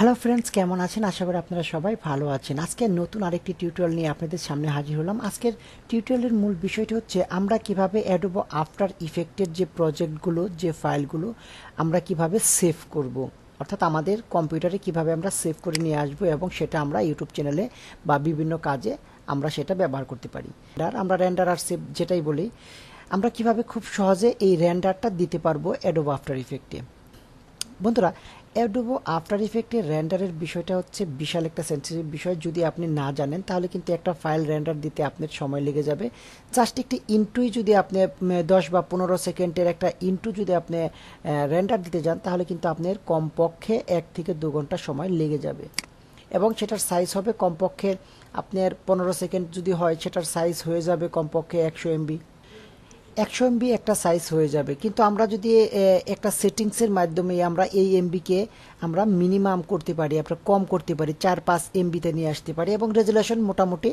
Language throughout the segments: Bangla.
হ্যালো ফ্রেন্ডস, কেমন আছেন? আশা করি আপনারা সবাই ভালো আছেন। আজকে নতুন আরেকটি টিউটোরিয়াল নিয়ে আপনাদের সামনে হাজির হলাম। আজকের টিউটোরিয়ালের মূল বিষয়টি হচ্ছে আমরা কিভাবে অ্যাডোবো আফটার ইফেক্টের যে প্রজেক্টগুলো, যে ফাইলগুলো আমরা কিভাবে সেভ করব, অর্থাৎ আমাদের কম্পিউটারে কিভাবে আমরা সেভ করে নিয়ে আসবো এবং সেটা আমরা ইউটিউব চ্যানেলে বা বিভিন্ন কাজে আমরা সেটা ব্যবহার করতে পারি। আমরা রেন্ডার আর সেভ যেটাই বলি, আমরা কিভাবে খুব সহজে এই রেন্ডারটা দিতে পারবো অ্যাডোবো আফটার ইফেক্টে। বন্ধুরা, অ্যাডোবো আফটার ইফেক্টের রেন্ডারের বিষয়টা হচ্ছে বিশাল একটা সেন্সিটিভ বিষয়। যদি আপনি না জানেন তাহলে কিন্তু একটা ফাইল রেন্ডার দিতে আপনার সময় লেগে যাবে। জাস্ট একটি ইন্টুই যদি আপনি 10 বা 15 সেকেন্ডের একটা ইন্টু যদি আপনি রেন্ডার দিতে যান তাহলে কিন্তু আপনার কমপক্ষে 1 থেকে 2 ঘন্টা সময় লেগে যাবে এবং সেটার সাইজ হবে কমপক্ষে আপনার 15 সেকেন্ড যদি হয় সেটার সাইজ হয়ে যাবে কমপক্ষে 100 এমবি। 100 এমবি একটা সাইজ হয়ে যাবে, কিন্তু আমরা যদি একটা সেটিংসের মাধ্যমে আমরা এই এমবিকে আমরা মিনিমাম করতে পারি, আমরা কম করতে পারি, 4-5 এমবিতে নিয়ে আসতে পারি এবং রেজুলেশন মোটামুটি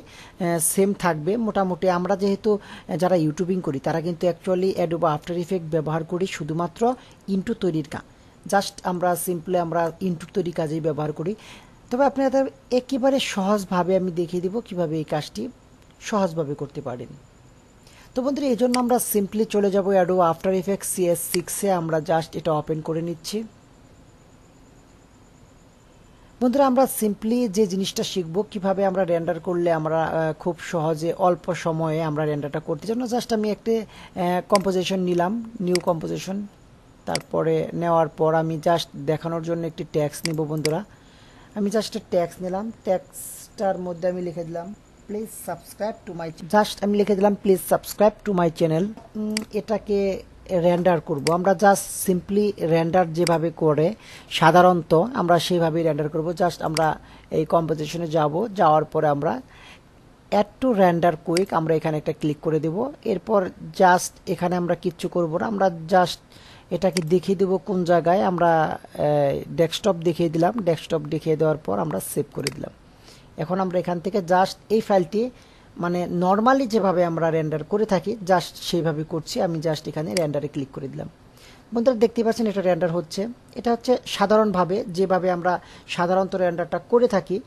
সেম থাকবে। মোটামুটি আমরা যেহেতু যারা ইউটিউবিং করি তারা কিন্তু অ্যাকচুয়ালি অ্যাডোবো আফটার ইফেক্ট ব্যবহার করি শুধুমাত্র ইন্টু তৈরির কাজ। জাস্ট আমরা সিম্পলি আমরা ইন্টু তৈরি কাজেই ব্যবহার করি। তবে আপনাদের একেবারে সহজভাবে আমি দেখিয়ে দেব কিভাবে এই কাজটি সহজভাবে করতে পারেন। তো বন্ধুরা, এই জন্য আমরা সিম্পলি চলে যাব অ্যাডোবো আফটার ইফেক্টস CS6 এ। আমরা জাস্ট এটা ওপেন করে নিচ্ছি। বন্ধুরা, আমরা সিম্পলি যে জিনিসটা শিখব কিভাবে আমরা রেন্ডার করলে আমরা খুব সহজে অল্প সময়ে আমরা রেন্ডারটা করতে জন্য জাস্ট আমি একটা কম্পোজিশন নিলাম, নিউ কম্পোজিশন। তারপরে নেওয়ার পর আমি জাস্ট দেখানোর জন্য একটি ট্যাক্স নিব। বন্ধুরা, আমি জাস্ট ট্যাক্স নিলাম, ট্যাক্সটার মধ্যে আমি লিখে দিলাম please subscribe to my, just আমি লিখে দিলাম please subscribe to my channel. এটাকে রেন্ডার করব আমরা, জাস্ট সিম্পলি রেন্ডার যেভাবে করে সাধারণত আমরা সেইভাবেই রেন্ডার করব। জাস্ট আমরা এই কম্পোজিশনে যাব, যাওয়ার পরে আমরা অ্যাড টু রেন্ডার কুইক আমরা এখানে একটা ক্লিক করে দেব। এরপর জাস্ট এখানে আমরা কিচ্ছু করব না, আমরা জাস্ট এটাকে দেখিয়ে দেব কোন জায়গায়। আমরা ডেস্কটপ দেখিয়ে দিলাম, ডেস্কটপ দেখিয়ে দেওয়ার পর আমরা সেভ করে দিলাম। এখন আমরা এখান থেকে জাস্ট এই ফাইলটি মানে নর্মালি যেভাবে আমরা রেন্ডার করে থাকি জাস্ট সেইভাবে করছি। আমি জাস্ট এখানে রেন্ডারে ক্লিক করে দিলাম। বন্ধুরা, দেখতে পাচ্ছেন এটা রেন্ডার হচ্ছে। এটা হচ্ছে সাধারণভাবে যেভাবে আমরা সাধারণত রেন্ডারটা করে থাকি,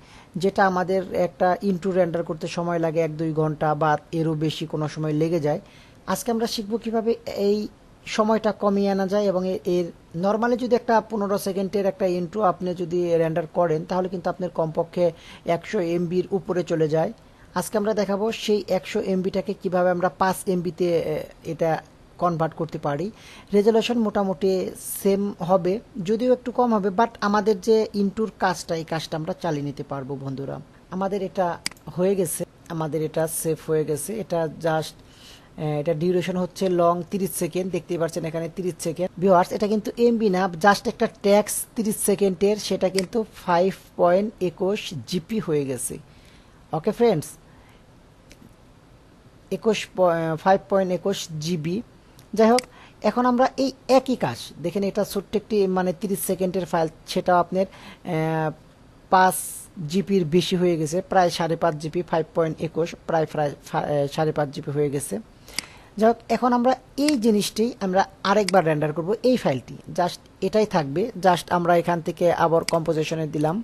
যেটা আমাদের একটা ইন্টু রেন্ডার করতে সময় লাগে 1-2 ঘন্টা বা এরও বেশি কোনো সময় লেগে যায়। আজকে আমরা শিখব কিভাবে এই সময়টা কমিয়ে আনা যায় এবং এর নর্মালি যদি একটা 15 সেকেন্ডের একটা ইন্ট্রো আপনি যদি রেন্ডার করেন তাহলে কিন্তু আপনার কমপক্ষে 100 এমবির উপরে চলে যায়। আজকে আমরা দেখাবো সেই 100 এমবিটাকে কিভাবে আমরা 5 এমবিতে এটা কনভার্ট করতে পারি। রেজুলেশন মোটামুটি সেম হবে, যদিও একটু কম হবে, বাট আমাদের যে ইন্টুর কাজটা এই কাজটা আমরা চালিয়ে নিতে পারবো। বন্ধুরা, আমাদের এটা হয়ে গেছে, আমাদের এটা সেভ হয়ে গেছে। এটা জাস্ট এটা ডিউরেশন হচ্ছে লং 30 সেকেন্ড, দেখতেই পাচ্ছেন এখানে 30 সেকেন্ড। ভিউয়ার্স, এটা কিন্তু এমবি না, জাস্ট একটা ট্যাক্স 30 সেকেন্ডের, সেটা কিন্তু 5.21 জিবি হয়ে গেছে। Okay friends, 5.21 GB. যাই হোক, এখন আমরা এই একই কাজ দেখেন, এটা ছোট্ট একটি মানে 30 সেকেন্ডের ফাইল, সেটাও আপনার 5 জিবির বেশি হয়ে গেছে, প্রায় 5.5 জিবি, 5.21 প্রায় 5.5 জিবি হয়ে গেছে। যাই হোক, এখন আমরা এই জিনিসটি আমরা আরেকবার রেন্ডার করব। এই ফাইলটি জাস্ট এটাই থাকবে, জাস্ট আমরা এখান থেকে আবার কম্পোজিশনে দিলাম,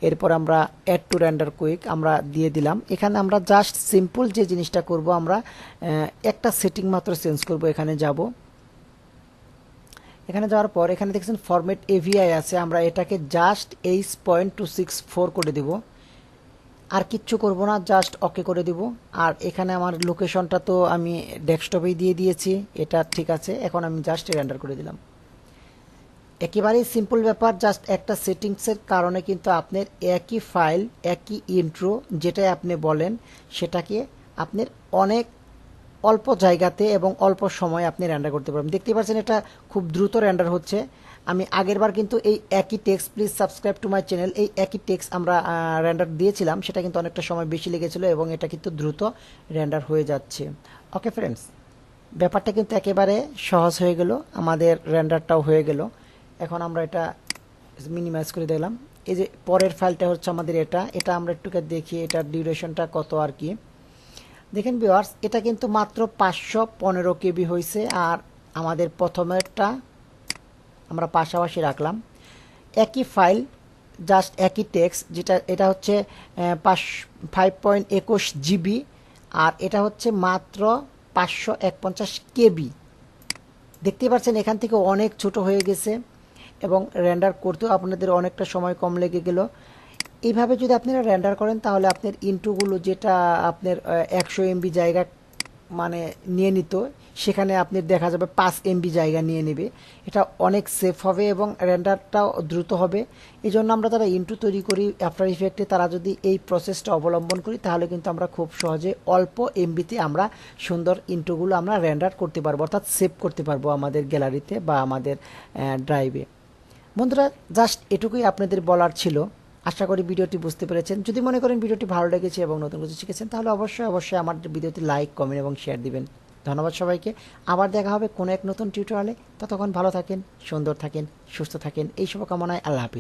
এরপর আমরা অ্যাড টু রেন্ডার কুইক আমরা দিয়ে দিলাম। এখানে আমরা জাস্ট সিম্পল যে জিনিসটা করব, আমরা একটা সেটিং মাত্র চেঞ্জ করব। এখানে যাব, এখানে যাওয়ার পর এখানে দেখছেন ফরম্যাট এভিআই আছে, আমরা এটাকে জাস্ট H.264 করে দেব, আর কিচ্ছু করব না, জাস্ট ওকে করে দিব। আর এখানে আমার লোকেশনটা তো আমি ডেস্কটপেই দিয়ে দিয়েছি, এটা ঠিক আছে। এখন আমি জাস্ট রেন্ডার করে দিলাম। একেবারেই সিম্পল ব্যাপার, জাস্ট একটা সেটিংসের কারণে কিন্তু আপনার একই ফাইল, একই ইন্ট্রো যেটাই আপনি বলেন সেটাকে আপনার অনেক অল্প জায়গাতে এবং অল্প সময় আপনি রেন্ডার করতে পারবেন। দেখতে পাচ্ছেন এটা খুব দ্রুত রেন্ডার হচ্ছে। আমি আগেরবার কিন্তু এই একই text please subscribe to my channel, এই একই টেক্সট আমরা রেন্ডার দিয়েছিলাম, সেটা কিন্তু অনেকটা সময় বেশি লেগেছিল এবং এটা কিন্তু দ্রুত রেন্ডার হয়ে যাচ্ছে। ওকে ফ্রেন্ডস, ব্যাপারটা কিন্তু একেবারে সহজ হয়ে গেল, আমাদের রেন্ডারটাও হয়ে গেল। এখন আমরা এটা মিনিমাইজ করে দিলাম। এই যে পরের ফাইলটা হচ্ছে আমাদের এটা, এটা আমরা একটু দেখি এটার ডিউরেশনটা কত আর কি। দেখেন ভিউয়ার্স, এটা কিন্তু মাত্র 515 কেবি হয়েছে। আর আমাদের প্রথমেরটা আমরা পাশাপাশি রাখলাম, একই ফাইল জাস্ট একই টেক্সট, যেটা এটা হচ্ছে 5.21 GB, আর এটা হচ্ছে মাত্র 551 KB। দেখতেই পাচ্ছেন এখান থেকে অনেক ছোট হয়ে গেছে এবং রেন্ডার করতেও আপনাদের অনেকটা সময় কম লেগে গেল। এইভাবে যদি আপনারা রেন্ডার করেন তাহলে আপনার ইন্ট্রোগুলো যেটা আপনার 100 MB জায়গা মানে নিয়ে নিত, সেখানে আপনি দেখা যাবে 5 MB জায়গা নিয়ে নেবে। এটা অনেক সেফ হবে এবং রেন্ডারটাও দ্রুত হবে। এই জন্য আমরা যারা ইন্ট্রো তৈরি করি আফটার ইফেক্টে, তারা যদি এই প্রসেসটা অবলম্বন করি তাহলে কিন্তু আমরা খুব সহজে অল্প এমবিতে আমরা সুন্দর ইন্ট্রোগুলো আমরা রেন্ডার করতে পারবো, অর্থাৎ সেভ করতে পারবো আমাদের গ্যালারিতে বা আমাদের ড্রাইভে। বন্ধুরা, জাস্ট এটুকুই আপনাদের বলার ছিল। আশা করি ভিডিওটি বুঝতে পেরেছেন। যদি মনে করেন ভিডিওটি ভালো লেগেছে এবং নতুন কিছু শিখেছেন, তাহলে অবশ্যই অবশ্যই আমার ভিডিওটি লাইক, কমেন্ট এবং শেয়ার দিবেন। ধন্যবাদ সবাইকে। আবার দেখা হবে কোনো এক নতুন টিউটোরিয়ালে। ততক্ষণ ভালো থাকেন, সুন্দর থাকেন, সুস্থ থাকেন, এই শুভকামনায়। আল্লাহ হাফিজ।